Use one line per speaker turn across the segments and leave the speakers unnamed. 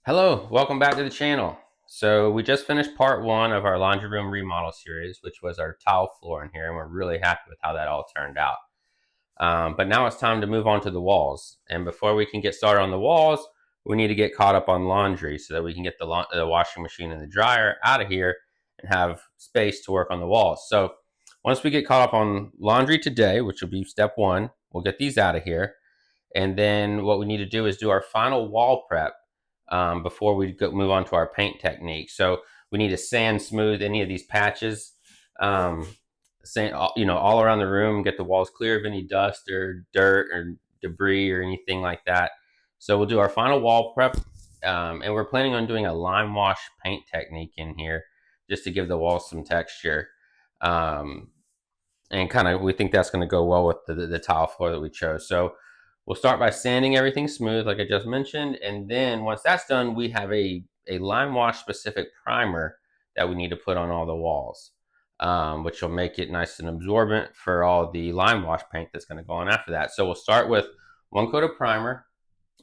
Hello, welcome back to the channel. So we just finished part one of our laundry room remodel series, which was our tile floor in here, and we're really happy with how that all turned out. But now it's time to move on to the walls. And before we can get started on the walls, we need to get caught up on laundry so that we can get the washing machine and the dryer out of here and have space to work on the walls. So once we get caught up on laundry today, which will be step one, we'll get these out of here. And then what we need to do is do our final wall prep before we move on to our paint technique. So we need to sand smooth any of these patches, sand, all around the room, get the walls clear of any dust or dirt or debris or anything like that. So we'll do our final wall prep, and we're planning on doing a lime wash paint technique in here just to give the walls some texture. And we think that's going to go well with the tile floor that we chose. So we'll start by sanding everything smooth, like I just mentioned, and then once that's done, we have a lime wash specific primer that we need to put on all the walls, which will make it nice and absorbent for all the lime wash paint that's going to go on after that. So we'll start with one coat of primer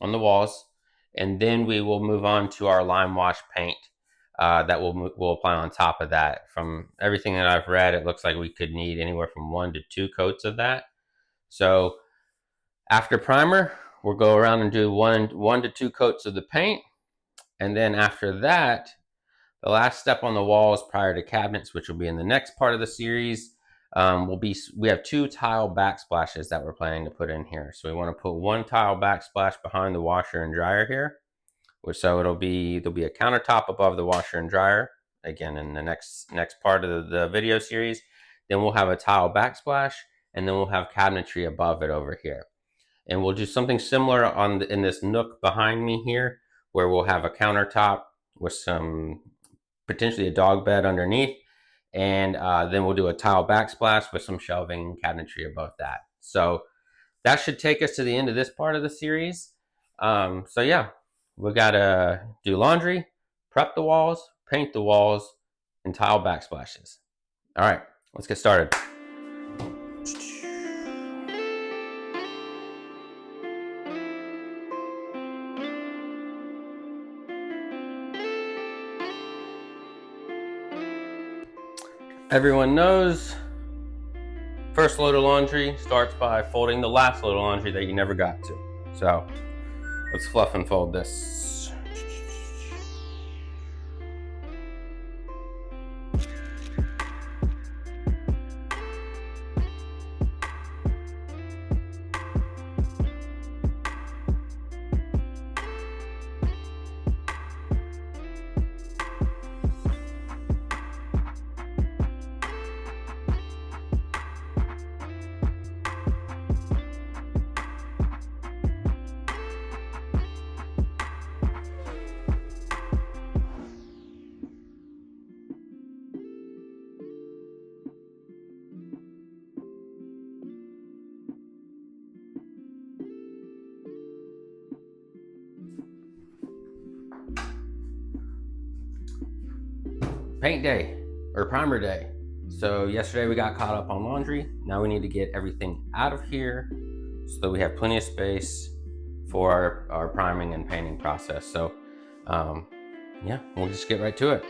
on the walls, and then we will move on to our lime wash paint that we'll apply on top of that. From everything that I've read, it looks like we could need anywhere from 1 to 2 coats of that. So after primer, we'll go around and do one to 2 coats of the paint. And then after that, the last step on the walls prior to cabinets, which will be in the next part of the series, we have 2 tile backsplashes that we're planning to put in here. So we want to put 1 tile backsplash behind the washer and dryer here. So there'll be a countertop above the washer and dryer, again in the next part of the video series. Then we'll have a tile backsplash, and then we'll have cabinetry above it over here. And we'll do something similar in this nook behind me here, where we'll have a countertop with some potentially a dog bed underneath, and then we'll do a tile backsplash with some shelving and cabinetry above that. So that should take us to the end of this part of the series. So yeah, we gotta do laundry, prep the walls, paint the walls, and tile backsplashes. All right, let's get started. Everyone knows first load of laundry starts by folding the last load of laundry that you never got to. So let's fluff and fold this. Paint day or primer day. So yesterday we got caught up on laundry. Now we need to get everything out of here so that we have plenty of space for our priming and painting process. So yeah, we'll just get right to it.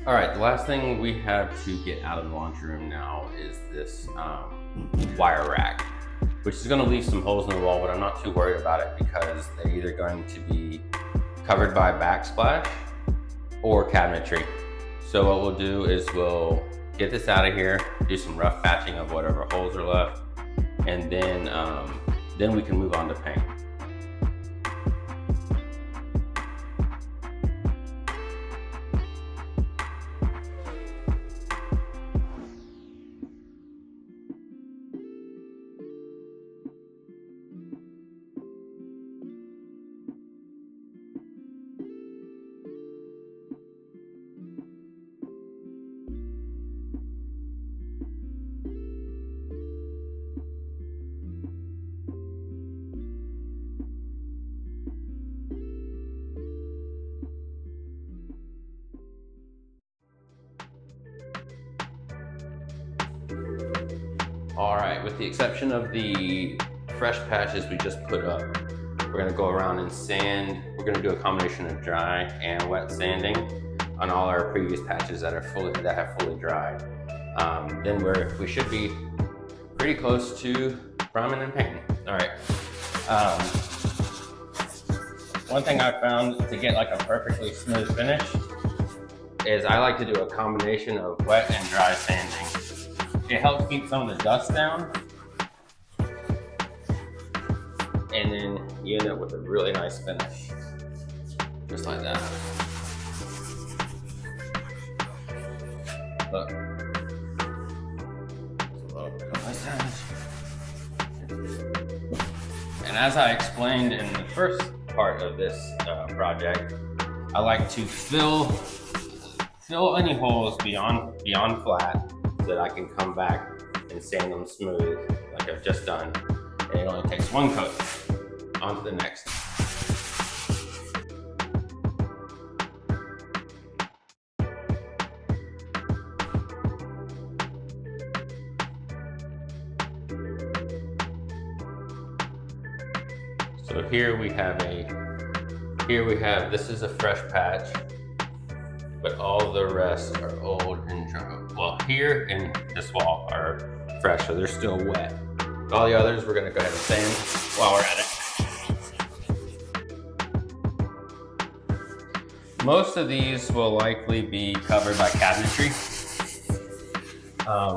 All right, the last thing we have to get out of the laundry room now is this wire rack, which is going to leave some holes in the wall, but I'm not too worried about it because they're either going to be covered by backsplash or cabinetry. So what we'll do is we'll get this out of here, do some rough patching of whatever holes are left, and then we can move on to paint. All right, with the exception of the fresh patches we just put up, we're gonna go around and sand. We're gonna do a combination of dry and wet sanding on all our previous patches that have fully dried. Then we should be pretty close to priming and painting. All right. One thing I found to get like a perfectly smooth finish is I like to do a combination of wet and dry sanding. It helps keep some of the dust down, and then you end up with a really nice finish, just like that. Look, a little bit on this end. And as I explained in the first part of this project, I like to fill any holes beyond flat so that I can come back and sand them smooth like I've just done. And it only takes one coat. On to the next. So here we have this is a fresh patch, but all the rest are old and dry. Well, here and this wall are fresh, so they're still wet. All the others we're gonna go ahead and sand while we're at it. Most of these will likely be covered by cabinetry,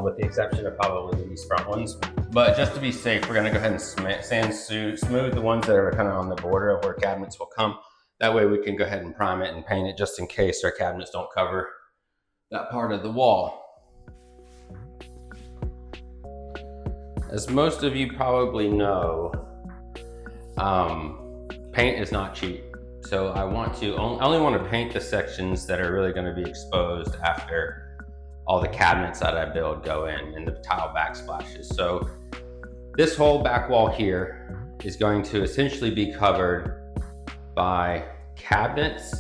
with the exception of probably these front ones. But just to be safe, we're gonna go ahead and sand smooth the ones that are kind of on the border of where cabinets will come. That way we can go ahead and prime it and paint it just in case our cabinets don't cover that part of the wall. As most of you probably know, paint is not cheap. So I only want to paint the sections that are really going to be exposed after all the cabinets that I build go in and the tile backsplashes. So this whole back wall here is going to essentially be covered by cabinets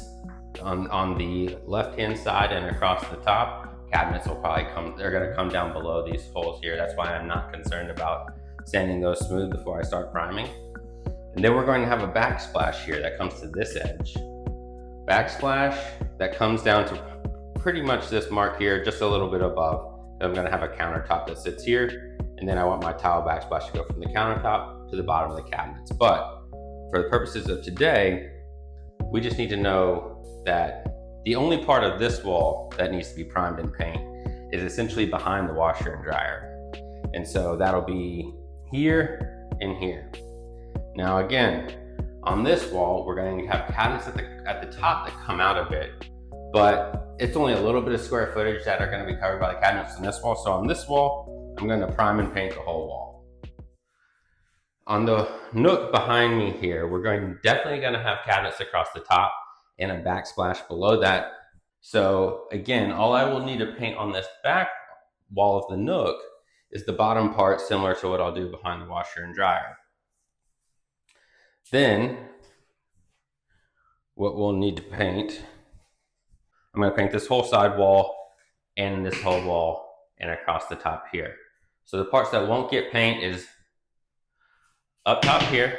on the left-hand side and across the top. Cabinets will probably they're going to come down below these holes here. That's why I'm not concerned about sanding those smooth before I start priming. And then we're going to have a backsplash here that comes to this edge. Backsplash that comes down to pretty much this mark here, just a little bit above. I'm going to have a countertop that sits here, and then I want my tile backsplash to go from the countertop to the bottom of the cabinets. But for the purposes of today, we just need to know that the only part of this wall that needs to be primed in paint is essentially behind the washer and dryer. And so that'll be here and here. Now again, on this wall, we're going to have cabinets at the top that come out a bit, but it's only a little bit of square footage that are going to be covered by the cabinets on this wall. So on this wall, I'm going to prime and paint the whole wall. On the nook behind me here, we're definitely going to have cabinets across the top and a backsplash below that. So again, all I will need to paint on this back wall of the nook is the bottom part, similar to what I'll do behind the washer and dryer. Then, what we'll need to paint, I'm going to paint this whole side wall and this whole wall and across the top here. So the parts that won't get paint is up top here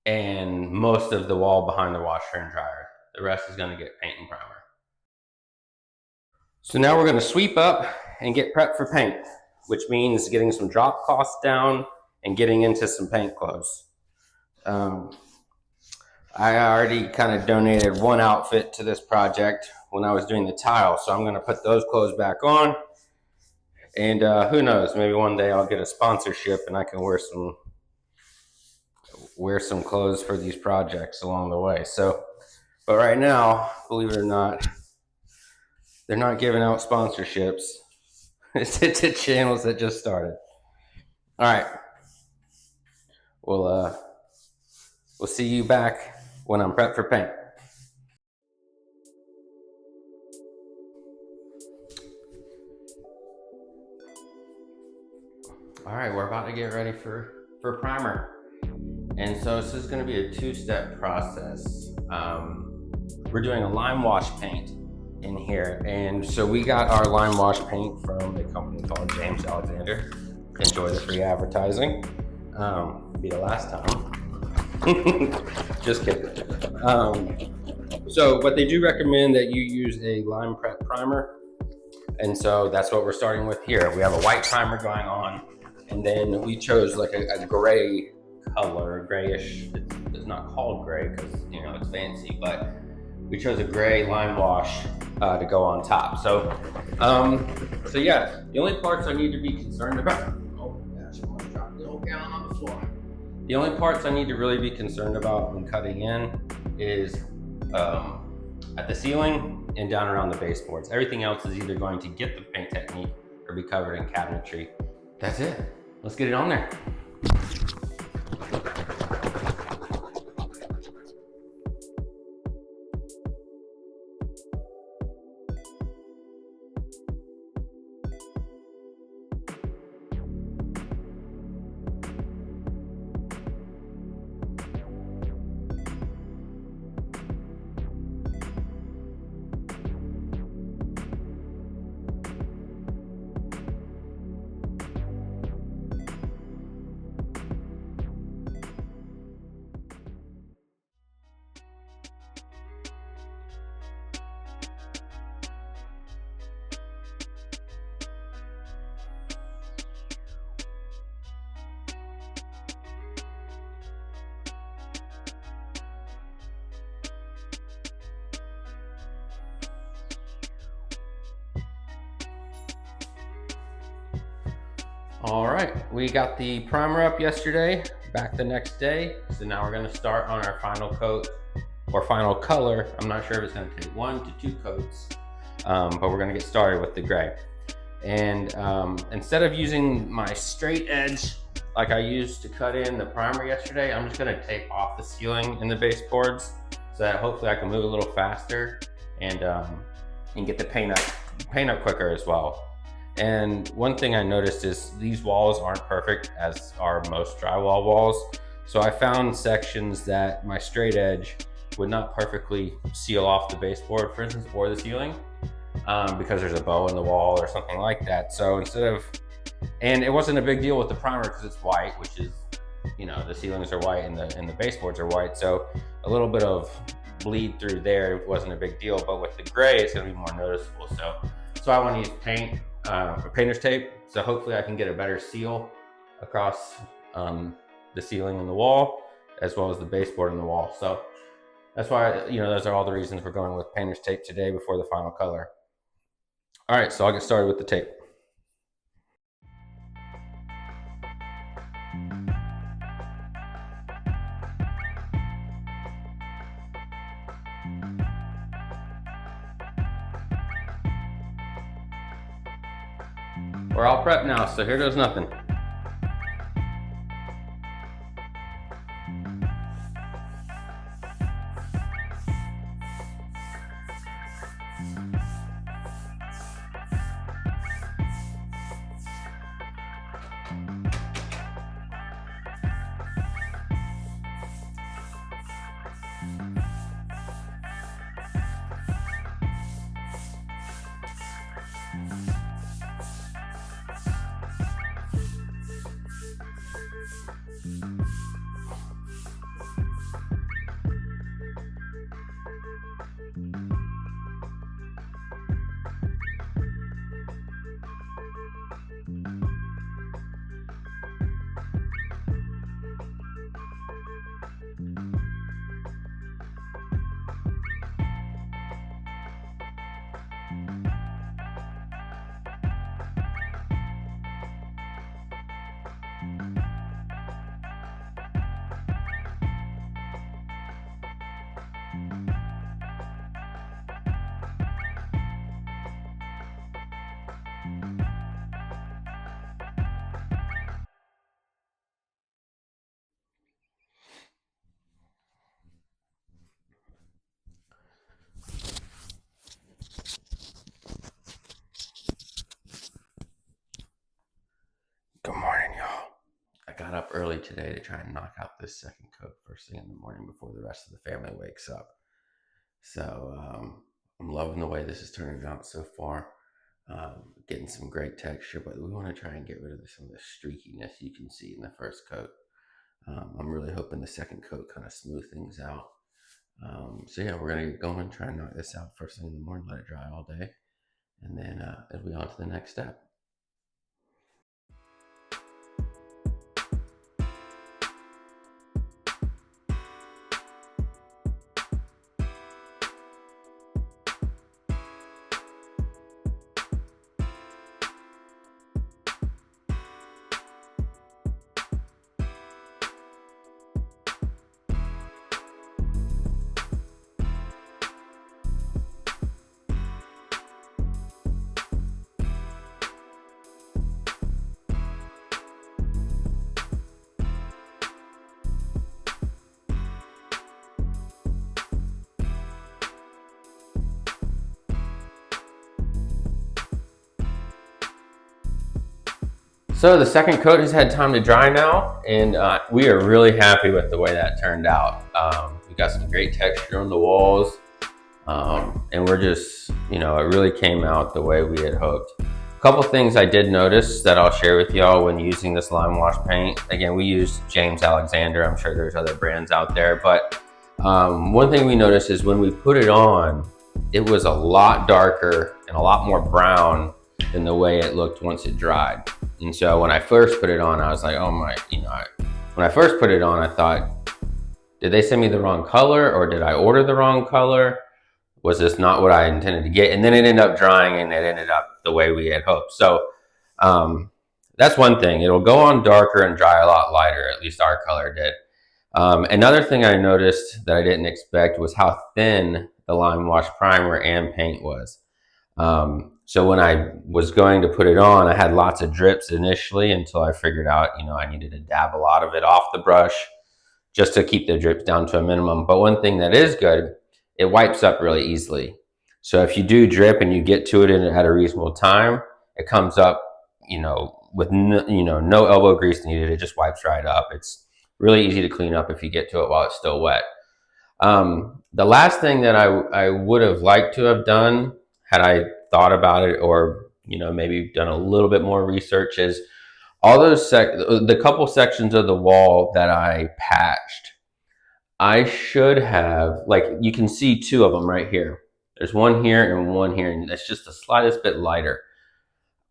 and most of the wall behind the washer and dryer. The rest is going to get paint and primer. So now we're going to sweep up and get prepped for paint, which means getting some drop cloths down and getting into some paint clothes. I already kind of donated one outfit to this project when I was doing the tile, so I'm going to put those clothes back on. And who knows, maybe one day I'll get a sponsorship and I can wear some clothes for these projects along the way. So, but right now, believe it or not, they're not giving out sponsorships. It's to channels that just started. All right. We'll see you back when I'm prepped for paint. All right, we're about to get ready for primer. And so this is going to be a two-step process. We're doing a lime wash paint, in here. And so we got our lime wash paint from a company called James Alexander. Enjoy the free advertising. Be the last time. Just kidding. So, but they do recommend that you use a lime prep primer. And so that's what we're starting with here. We have a white primer going on, and then we chose like a gray color, grayish. It's not called gray because it's fancy, but we chose a gray lime wash to go on top. So, so yeah, the only parts I need to be concerned about. Oh my gosh, I'm gonna drop the whole gallon on the floor. The only parts I need to really be concerned about when cutting in is at the ceiling and down around the baseboards. Everything else is either going to get the paint technique or be covered in cabinetry. That's it. Let's get it on there. All right, we got the primer up yesterday, back the next day. So now we're gonna start on our final coat or final color. I'm not sure if it's gonna take 1 to 2 coats, but we're gonna get started with the gray. And instead of using my straight edge like I used to cut in the primer yesterday, I'm just gonna tape off the ceiling and the baseboards so that hopefully I can move a little faster and get the paint up quicker as well. And one thing I noticed is these walls aren't perfect, as are most drywall walls. So I found sections that my straight edge would not perfectly seal off the baseboard, for instance, or the ceiling, because there's a bow in the wall or something like that. So and it wasn't a big deal with the primer because it's white, which is, the ceilings are white and the baseboards are white. So a little bit of bleed through there wasn't a big deal, but with the gray, it's gonna be more noticeable. So I want to use painter's tape. So hopefully I can get a better seal across the ceiling and the wall, as well as the baseboard and the wall. So that's why, those are all the reasons we're going with painter's tape today before the final color. All right, so I'll get started with the tape. We're all prepped now, so here goes nothing. Good morning, y'all. I got up early today to try and knock out this second coat first thing in the morning before the rest of the family wakes up. So I'm loving the way this is turning out so far. Getting some great texture, but we want to try and get rid of some of the streakiness you can see in the first coat. I'm really hoping the second coat kind of smooth things out. So yeah, we're gonna get going, try and knock this out first thing in the morning, let it dry all day, and then it'll be on to the next step. So the second coat has had time to dry now, and we are really happy with the way that turned out. We got some great texture on the walls, and we're just, it really came out the way we had hoped. A couple things I did notice that I'll share with y'all when using this lime wash paint. Again, we use James Alexander. I'm sure there's other brands out there, but one thing we noticed is when we put it on, it was a lot darker and a lot more brown than the way it looked once it dried. And so when I first put it on, I was like, oh my, when I first put it on, I thought, did they send me the wrong color, or did I order the wrong color? Was this not what I intended to get? And then it ended up drying and it ended up the way we had hoped. So that's one thing. It'll go on darker and dry a lot lighter, at least our color did. Another thing I noticed that I didn't expect was how thin the lime wash primer and paint was. So when I was going to put it on, I had lots of drips initially until I figured out, I needed to dab a lot of it off the brush just to keep the drips down to a minimum. But one thing that is good, it wipes up really easily. So if you do drip and you get to it at a reasonable time, it comes up, with no elbow grease needed. It just wipes right up. It's really easy to clean up if you get to it while it's still wet. The last thing that I would have liked to have done had I thought about it, or maybe done a little bit more research, is all those the couple sections of the wall that I patched, I should have, like, you can see two of them right here. There's one here and one here, and it's just the slightest bit lighter.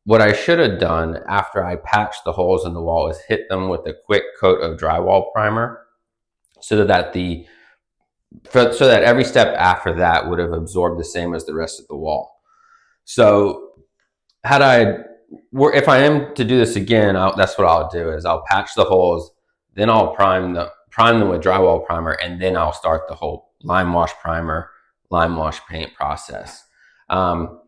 What I should have done after I patched the holes in the wall is hit them with a quick coat of drywall primer, so that every step after that would have absorbed the same as the rest of the wall. So if I am to do this again, that's what I'll do, is I'll patch the holes, then I'll prime them with drywall primer, and then I'll start the whole lime wash primer, lime wash paint process. I'm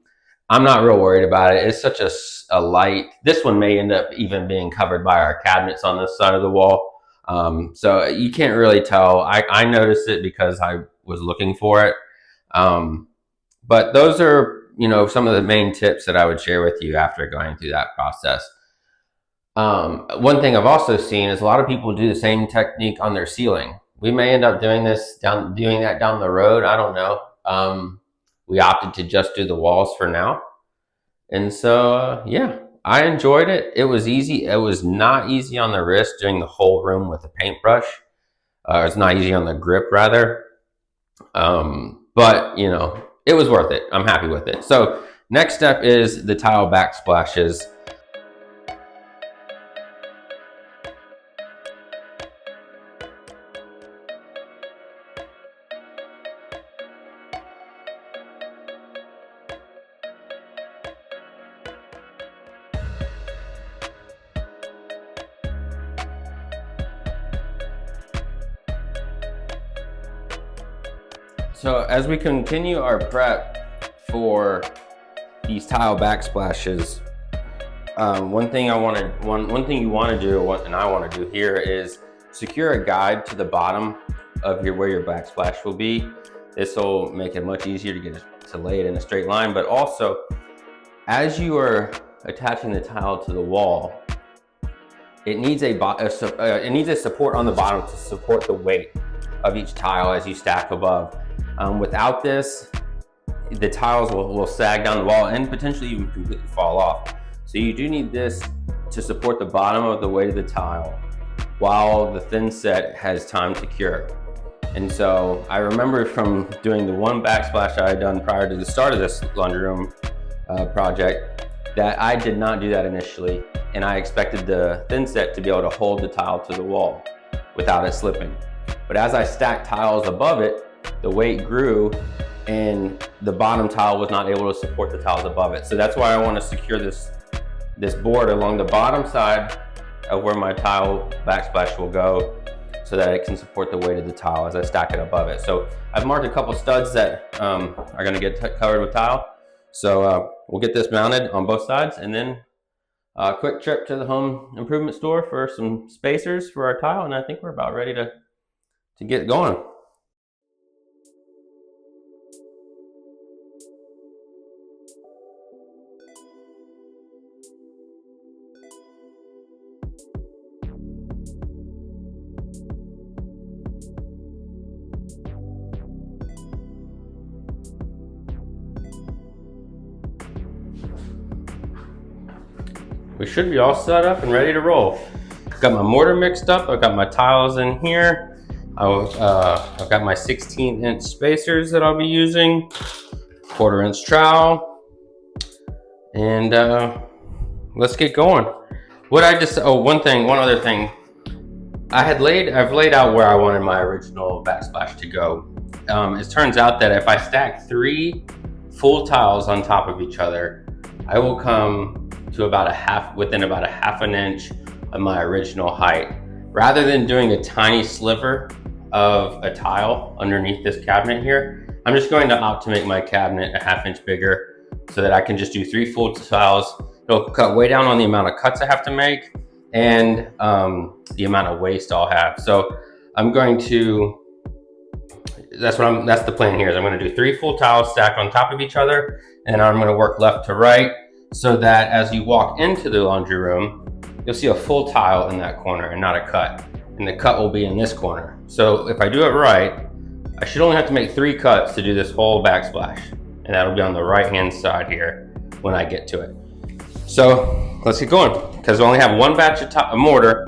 not real worried about it. It's such a light, this one may end up even being covered by our cabinets on this side of the wall. So you can't really tell. I noticed it because I was looking for it. But those are, some of the main tips that I would share with you after going through that process. One thing I've also seen is a lot of people do the same technique on their ceiling. We may end up doing that down the road. I don't know. We opted to just do the walls for now. And so, yeah, I enjoyed it. It was easy. It was not easy on the wrist doing the whole room with a paintbrush. It's not easy on the grip, rather. But, it was worth it. I'm happy with it. So next step is the tile backsplashes. So as we continue our prep for these tile backsplashes, one thing you want to do, and I want to do here, is secure a guide to the bottom of where your backsplash will be. This will make it much easier to lay it in a straight line, but also as you are attaching the tile to the wall, it needs a support on the bottom to support the weight of each tile as you stack above. Without this, the tiles will sag down the wall and potentially even completely fall off. So you do need this to support the bottom of the weight of the tile while the thin set has time to cure. And so I remember from doing the one backsplash I had done prior to the start of this laundry room project that I did not do that initially, and I expected the thin set to be able to hold the tile to the wall without it slipping. But as I stacked tiles above it, the weight grew and the bottom tile was not able to support the tiles above it. So that's why I want to secure this board along the bottom side of where my tile backsplash will go, so that it can support the weight of the tile as I stack it above it. So I've marked a couple studs that are gonna get covered with tile. So we'll get this mounted on both sides, and then a quick trip to the home improvement store for some spacers for our tile, and I think we're about ready to get going. We should be all set up and ready to roll. I've got my mortar mixed up. I've got my tiles in here. I've got my 16-inch spacers that I'll be using, 1/4-inch trowel, and let's get going. One other thing. I've laid out where I wanted my original backsplash to go. It turns out that if I stack 3 full tiles on top of each other, I will come to within about a half an inch of my original height. Rather than doing a tiny sliver of a tile underneath this cabinet here, I'm just going to opt to make my cabinet a ½ inch bigger so that I can just do 3 full tiles. It'll cut way down on the amount of cuts I have to make and the amount of waste I'll have. So I'm going to, that's the plan here, is I'm gonna do 3 full tiles stacked on top of each other, and I'm gonna work left to right, so that as you walk into the laundry room, you'll see a full tile in that corner and not a cut. And the cut will be in this corner. So if I do it right, I should only have to make 3 cuts to do this whole backsplash. And that'll be on the right-hand side here when I get to it. So let's get going, because we only have 1 batch of mortar.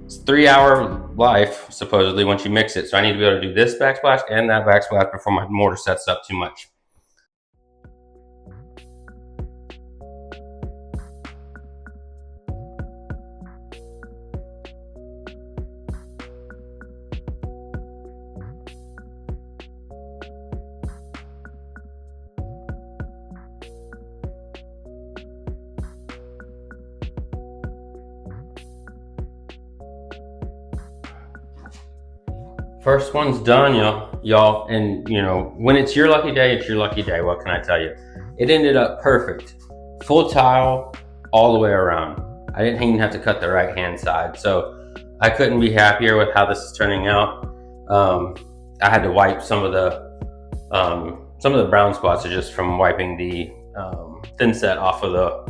It's 3-hour life, supposedly, once you mix it. So I need to be able to do this backsplash and that backsplash before my mortar sets up too much. First one's done, y'all, and you know, when it's your lucky day, it's your lucky day. What can I tell you? It ended up perfect. Full tile all the way around. I didn't even have to cut the right-hand side, so I couldn't be happier with how this is turning out. I had to wipe some of the brown spots just from wiping the thin set off of the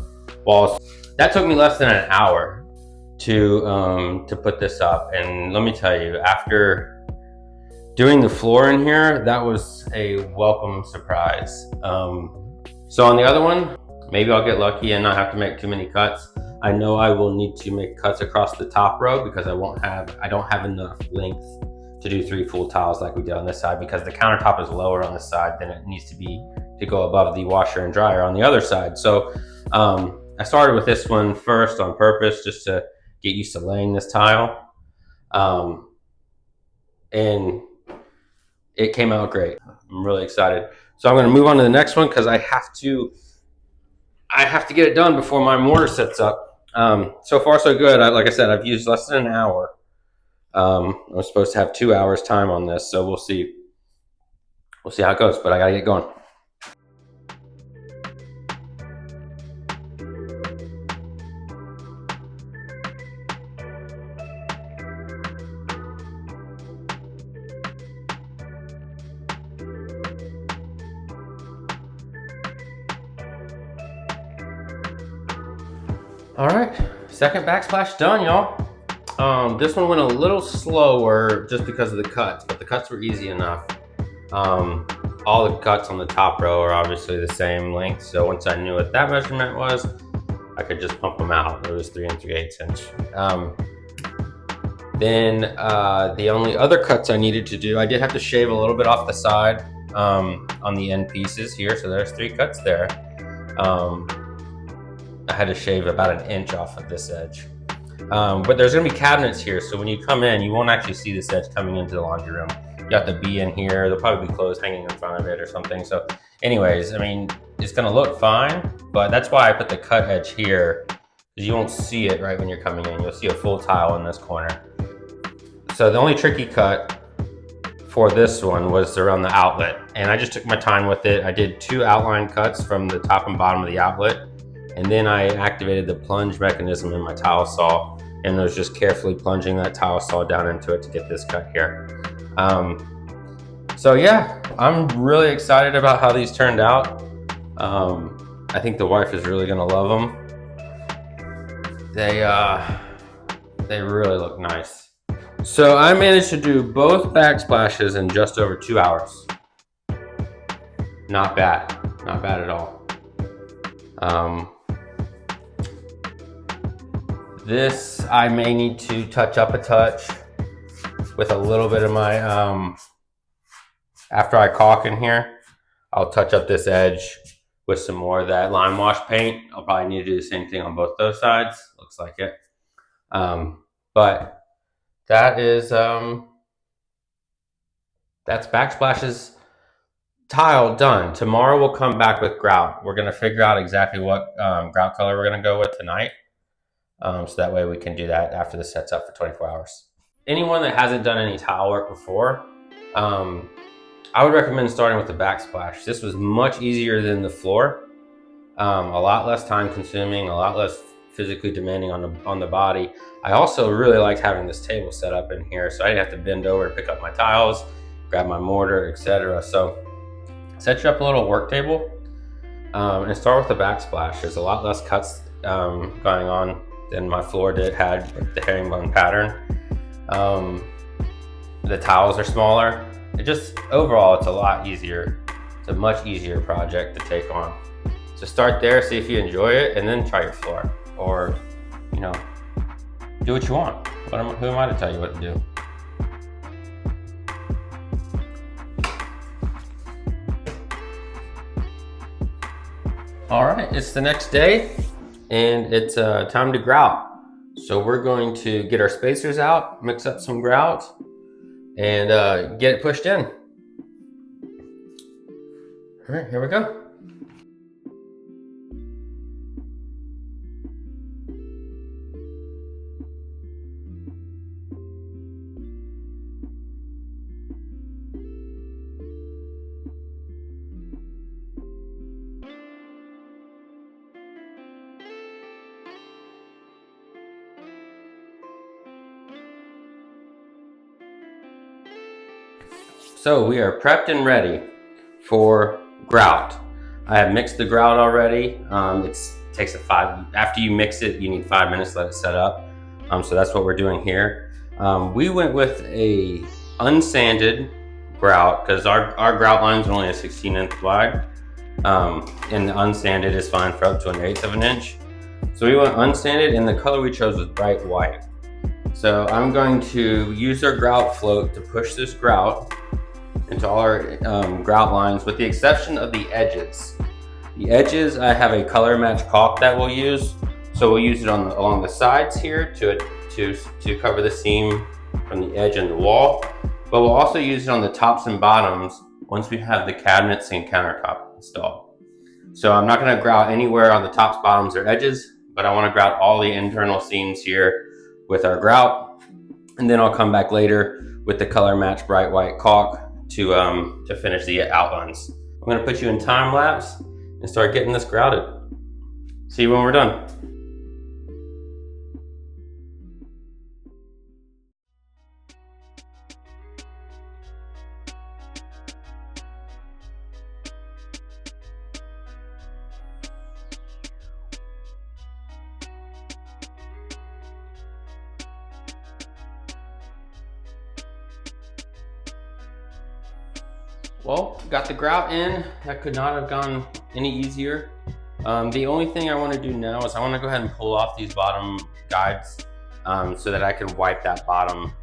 walls. That took me less than an hour to put this up, and let me tell you, after doing the floor in here, that was a welcome surprise. So on the other one, maybe I'll get lucky and not have to make too many cuts. I know I will need to make cuts across the top row because I don't have enough length to do 3 full tiles like we did on this side, because the countertop is lower on this side than it needs to be to go above the washer and dryer on the other side. So I started with this one first on purpose, just to get used to laying this tile. And it came out great. I'm really excited. So I'm going to move on to the next one because I have to get it done before my mortar sets up. So far so good. Like I said, I've used less than an hour. I'm supposed to have 2 hours time on this, so we'll see. We'll see how it goes, but I gotta get going. All right, second backsplash done, y'all. This one went a little slower just because of the cuts, but the cuts were easy enough. all the cuts on the top row are obviously the same length. So once I knew what that measurement was, I could just pump them out. It was 3 3/8 inch. Then the only other cuts I needed to do, I did have to shave a little bit off the side on the end pieces here. So there's 3 cuts there. I had to shave about 1 inch off of this edge. But there's gonna be cabinets here, so when you come in, you won't actually see this edge coming into the laundry room. You have to be in here. There'll probably be clothes hanging in front of it or something. So anyways, I mean, it's gonna look fine, but that's why I put the cut edge here, because you won't see it right when you're coming in. You'll see a full tile in this corner. So the only tricky cut for this one was around the outlet, and I just took my time with it. I did 2 outline cuts from the top and bottom of the outlet, and then I activated the plunge mechanism in my tile saw and was just carefully plunging that tile saw down into it to get this cut here. So yeah, I'm really excited about how these turned out. I think the wife is really gonna love them. They really look nice. So I managed to do both backsplashes in just over 2 hours. Not bad, not bad at all. This I may need to touch up a touch with a little bit of my, after I caulk in here, I'll touch up this edge with some more of that lime wash paint. I'll probably need to do the same thing on both those sides, looks like it. But that is, that's Backsplash's tile done. Tomorrow we'll come back with grout. We're gonna figure out exactly what grout color we're gonna go with tonight. So that way we can do that after the set's up for 24 hours. Anyone that hasn't done any tile work before, I would recommend starting with the backsplash. This was much easier than the floor. A lot less time consuming, a lot less physically demanding on the body. I also really liked having this table set up in here, so I didn't have to bend over to pick up my tiles, grab my mortar, etc. So set you up a little work table and start with the backsplash. There's a lot less cuts going on than my floor had with the herringbone pattern. The tiles are smaller. It just, overall, it's a lot easier. It's a much easier project to take on. So start there, see if you enjoy it, and then try your floor. Or, you know, do what you want. Who am I to tell you what to do? All right, it's the next day, and it's time to grout. So we're going to get our spacers out, mix up some grout, and get it pushed in. All right, here we go. So we are prepped and ready for grout. I have mixed the grout already. It takes after you mix it, you need 5 minutes to let it set up. So that's what we're doing here. We went with a unsanded grout because our grout line is only a 16 inch wide. And the unsanded is fine for up to 1/8 of an inch. So we went unsanded, and the color we chose was bright white. So I'm going to use our grout float to push this grout into all our grout lines, with the exception of the edges. The edges, I have a color match caulk that we'll use. So we'll use it along the sides here to cover the seam from the edge and the wall. But we'll also use it on the tops and bottoms once we have the cabinets and countertop installed. So I'm not gonna grout anywhere on the tops, bottoms, or edges, but I wanna grout all the internal seams here with our grout. And then I'll come back later with the color match bright white caulk to finish the outlines. I'm gonna put you in time lapse and start getting this grouted. See you when we're done. Well, got the grout in. That could not have gone any easier. The only thing I want to do now is I want to go ahead and pull off these bottom guides so that I can wipe that bottom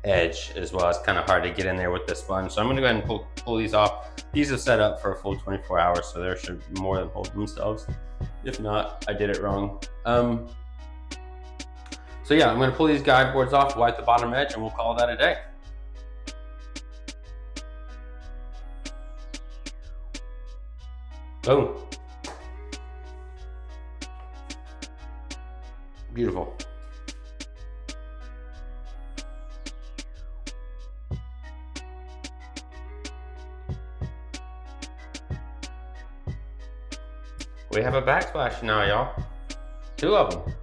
edge as well. It's kind of hard to get in there with the sponge. So I'm going to go ahead and pull these off. These are set up for a full 24 hours, so they should more than hold themselves. If not, I did it wrong. So yeah, I'm going to pull these guide boards off, wipe the bottom edge, and we'll call that a day. Boom. Beautiful. We have a backsplash now, y'all. 2 of them.